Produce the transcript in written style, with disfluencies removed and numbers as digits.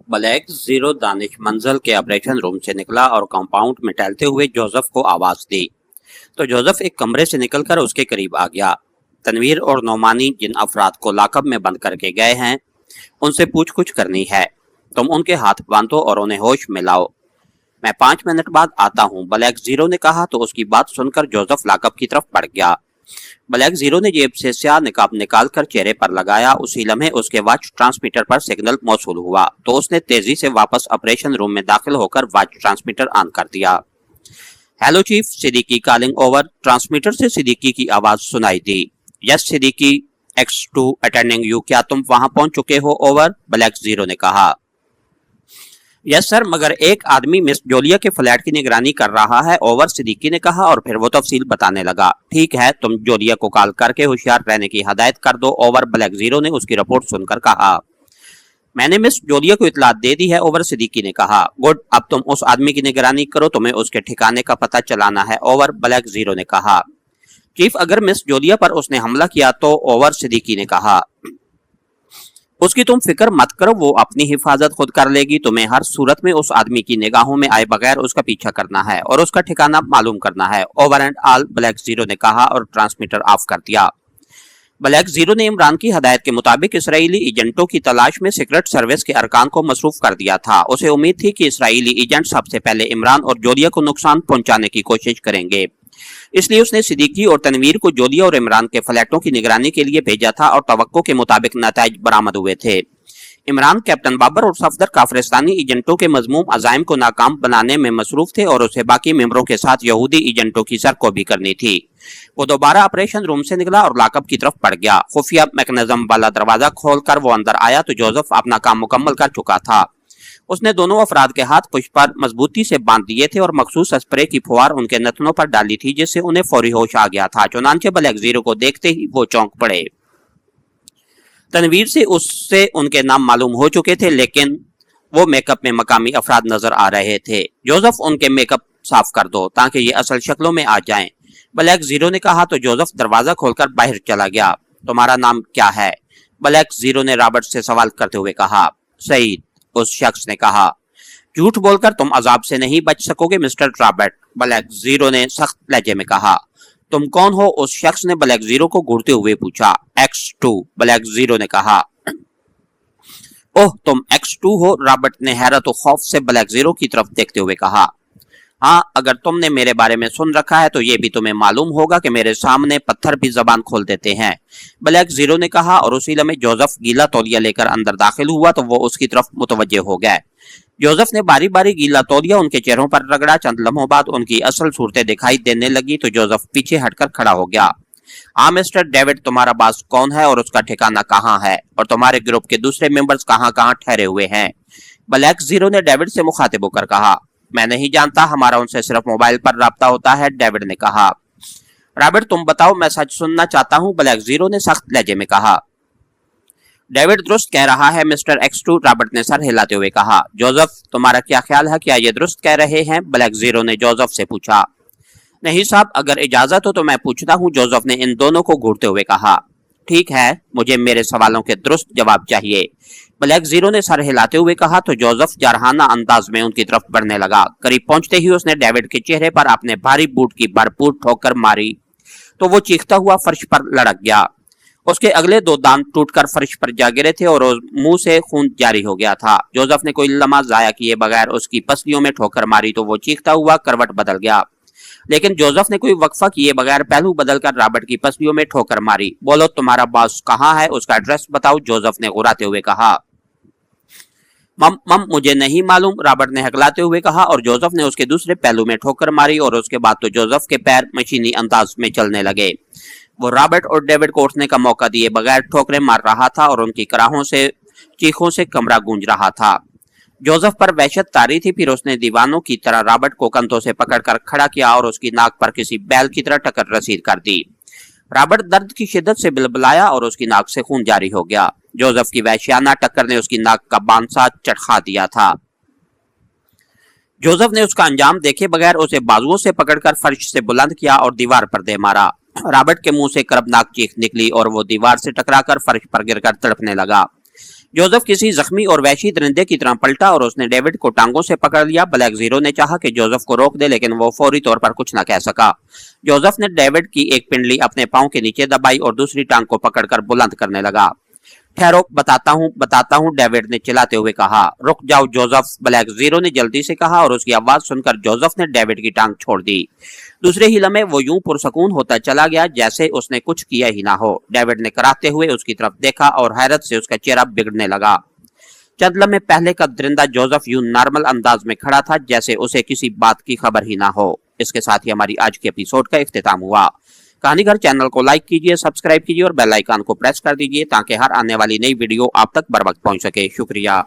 Black zero Danish मंजिल के operation room से निकला और कंपाउंड में टहलते हुए जोसेफ को आवाज दी तो जोसेफ एक कमरे से निकलकर उसके करीब आ गया। तनवीर और नौमानी जिन अफराद को लाकअप में बंद करके गए हैं उनसे पूछ कुछ करनी है। तुम उनके हाथ बांधो और उन्हें होश में लाओ। मैं 5 मिनट बाद आता हूँ, ब्लैक जीरो ने कहा तो उसकी बात सुनकर जोसेफ लाकअप की तरफ बढ़ गया। ब्लैक जीरो ने जेब से स्याह निकाब निकालकर चेहरे पर लगाया। उसी लम्हे उसके वॉच ट्रांसमीटर पर सिग्नल मौसूल हुआ तो उसने तेजी से वापस ऑपरेशन रूम में दाखिल होकर वॉच ट्रांसमीटर ऑन कर दिया। Hello chief, Siddiqui calling over. Transmitter से सिद्दीकी की आवाज सुनाई दी। Yes Siddiqui, X2 attending you. क्या तुम वहां पहुंच चुके हो? ओवर, ब्लैक जीरो ने कहा। यस सर, मगर एक आदमी मिस जोलिया के फ्लैट की निगरानी कर रहा है। ओवर, सिद्दीकी ने कहा और फिर वो तफसील बताने लगा। ठीक है, तुम जोलिया को कॉल करके होशियार रहने की हदायत कर दो। ओवर, ब्लैक जीरो ने उसकी रिपोर्ट सुनकर कहा। मैंने मिस जोलिया को इतला दे दी है। ओवर, सिद्दीकी ने कहा। गुड, अब तुम उस आदमी की निगरानी करो, तुम्हें उसके ठिकाने का पता चलाना है। ओवर, ब्लैक जीरो ने कहा। चीफ, अगर मिस जोलिया पर उसने हमला किया तो? ओवर, सिद्दीकी ने कहा। उसकी तुम फिक्र मत करो, वो अपनी हिफाजत खुद कर लेगी। तुम्हें हर सूरत में उस आदमी की निगाहों में आए बगैर उसका पीछा करना है और उसका ठिकाना मालूम करना है। Over and all, black zero ने कहा और ट्रांसमीटर ऑफ कर दिया। ब्लैक जीरो ने इमरान की हदायत के मुताबिक इसराइली एजेंटों की तलाश में सीक्रेट सर्विस के अरकान को मसरूफ कर दिया था। उसे उम्मीद थी कि इसराइली एजेंट सबसे पहले इमरान और जोलिया को नुकसान पहुंचाने की कोशिश करेंगे, इसलिए उसने सिद्दीकी और तनवीर को जोलिया और इमरान के फ्लैटों की निगरानी के लिए भेजा था और तवक्को के मुताबिक नताइज बरामद हुए थे। इमरान कैप्टन बाबर और सफदर काफरिस्तानी एजेंटों के मजमूम अजाइम को नाकाम बनाने में मसरूफ थे और उसे बाकी मेंबरों के साथ यहूदी एजेंटों की सरकोबी करनी थी। वो दोबारा ऑपरेशन रूम से निकला और लाकअप की तरफ बढ़ गया। खुफिया मैकेनिज्म वाला दरवाजा खोलकर वो अंदर आया तो जोसेफ अपना काम मुकम्मल कर चुका था। उसने दोनों अफराद के हाथ पुश पर मजबूती से बांध दिए थे और मखसूस स्प्रे की फुहार उनके नथनों पर डाली थी, जिससे उन्हें फौरी होश आ गया था। चुनांचे ब्लैक जीरो को देखते ही वो चौंक पड़े। तनवीर से उससे उनके नाम मालूम हो चुके थे, लेकिन वो मेकअप में मकामी अफराद नजर आ रहे थे। जोसेफ, उनके मेकअप साफ कर दो ताकि ये असल शक्लों में आ जाएं, ब्लैक जीरो ने कहा तो जोसेफ दरवाजा खोलकर बाहर चला गया। तुम्हारा नाम क्या है? ब्लैक जीरो ने रॉबर्ट से सवाल करते हुए कहा। सईद, उस शख्स ने कहा। झूठ बोलकर तुम अजाब से नहीं बच सकोगे मिस्टर रॉबर्ट, ब्लैक जीरो ने सख्त लहजे में कहा। तुम कौन हो? उस शख्स ने ब्लैक जीरो को घूरते हुए पूछा। X2, ब्लैक जीरो ने कहा। ओह, तुम X2 हो? रॉबर्ट ने हैरत और खौफ से ब्लैक जीरो की तरफ देखते हुए कहा। हाँ, अगर तुमने मेरे बारे में सुन रखा है तो ये भी तुम्हें मालूम होगा कि मेरे सामने पत्थर भी जबान खोल देते हैं, ब्लैक जीरो ने कहा। और उसी लम्हे जोसेफ गीला तौलिया लेकर अंदर दाखिल हुआ तो वो उसकी तरफ मुतवज्जे हो गए। जोसेफ ने बारी बारी गीला तौलिया उनके चेहरों पर रगड़ा। चंद लम्हों बाद उनकी असल सूरतें दिखाई देने लगी तो जोसेफ पीछे हटकर खड़ा हो गया। हाँ मिस्टर डेविड, तुम्हारा बास कौन है और उसका ठिकाना कहाँ है, और तुम्हारे ग्रुप के दूसरे मेंबर्स कहाँ कहाँ ठहरे हुए हैं? ब्लैक जीरो ने डेविड से मुखातिब होकर कहा। मैं नहीं जानता, हमारा उनसे सिर्फ मोबाइल पर राब्ता होता है, डेविड ने कहा। रॉबर्ट, तुम बताओ, मैं सच सुनना चाहता हूँ, ब्लैक जीरो ने सख्त लहजे में कहा। डेविड दुरुस्त कह रहा है मिस्टर X2, रॉबर्ट ने सर हिलाते हुए कहा। जोसेफ, तुम्हारा क्या ख्याल है, क्या ये दुरुस्त कह रहे हैं? ब्लैक जीरो ने जोसेफ से पूछा। नहीं साहब, अगर इजाजत हो तो मैं पूछता हूँ, जोसेफ ने इन दोनों को घूरते हुए कहा। ठीक है, मुझे मेरे सवालों के दुरुस्त जवाब चाहिए, ब्लैक जीरो ने सर हिलाते हुए कहा तो जोसेफ जरहाना अंदाज में उनकी तरफ बढ़ने लगा। करीब पहुंचते ही उसने डेविड के चेहरे पर अपने भारी बूट की भरपूर ठोकर मारी तो वो चीखता हुआ फर्श पर लड़क गया। उसके अगले 2 दांत टूटकर फर्श पर जा गिरे थे और मुंह से खून जारी हो गया था। जोसेफ ने कोई लम्हा जाया किए बगैर उसकी पसलियों में ठोकर मारी तो वो चीखता हुआ करवट बदल गया, लेकिन जोसेफ ने कोई वक्फा किए बगैर पहलू बदलकर रॉबर्ट की पसलियों में ठोकर मारी। बोलो, तुम्हारा बॉस कहाँ है, उसका एड्रेस बताओ, जोसेफ ने गुर्राते हुए कहा। मम मुझे नहीं मालूम, रॉबर्ट ने हकलाते हुए कहा और जोसेफ ने उसके दूसरे पहलू में ठोकर मारी और उसके बाद तो जोसेफ के पैर मशीनी अंदाज में चलने लगे। वो रॉबर्ट और डेविड को उठने का मौका दिए बगैर ठोकरें मार रहा था और उनकी कराहों से चीखों से कमरा गूंज रहा था। जोसेफ पर वहशत तारी थी। फिर उसने दीवानों की तरह रॉबर्ट को कंधों से पकड़कर खड़ा किया और उसकी नाक पर किसी बैल की तरह टक्कर रसीद कर दी। रॉबर्ट दर्द की शिद्दत से बिलबिलाया और उसकी नाक से खून जारी हो गया। जोसेफ की वहशियाना टक्कर ने उसकी नाक का बांसा चटखा दिया था। जोसेफ ने उसका अंजाम देखे बगैर उसे बाजुओं से पकड़कर फर्श से बुलंद किया और दीवार पर दे मारा। रॉबर्ट के मुंह से करबनाक चीख निकली और वो दीवार से टकराकर फर्श पर गिरकर तड़पने लगा। जोसेफ किसी जख्मी और वहशी दरिंदे की तरह पलटा और उसने डेविड को टांगों से पकड़ लिया। ब्लैक जीरो ने चाहा कि जोसेफ को रोक दे, लेकिन वो फौरी तौर पर कुछ न कह सका। जोसेफ ने डेविड की एक पिंडली अपने पांव के नीचे दबाई और दूसरी टांग को पकड़कर बुलंद करने लगा। ठहरो, बताता हूँ, डेविड ने चिल्लाते हुए कहा। रुक जाओ जोसेफ, ब्लैक जीरो ने जल्दी से कहा और उसकी आवाज सुनकर जोसेफ ने डेविड की टांग छोड़ दी। दूसरे ही लम्हे वो यूं पुरसकून होता चला गया जैसे उसने कुछ किया ही ना हो। डेविड ने कराहते हुए उसकी तरफ देखा और हैरत से उसका चेहरा बिगड़ने लगा। चंद लम्हे पहले का दरिंदा जोसेफ यूं नॉर्मल अंदाज में खड़ा था जैसे उसे किसी बात की खबर ही ना हो। इसके साथ ही हमारी आज की एपिसोड का इख्तिताम हुआ। कहानी घर चैनल को लाइक कीजिए, सब्सक्राइब कीजिए और बेल आइकन को प्रेस कर दीजिए ताकि हर आने वाली नई वीडियो आप तक बर वक्त पहुंच सके। शुक्रिया।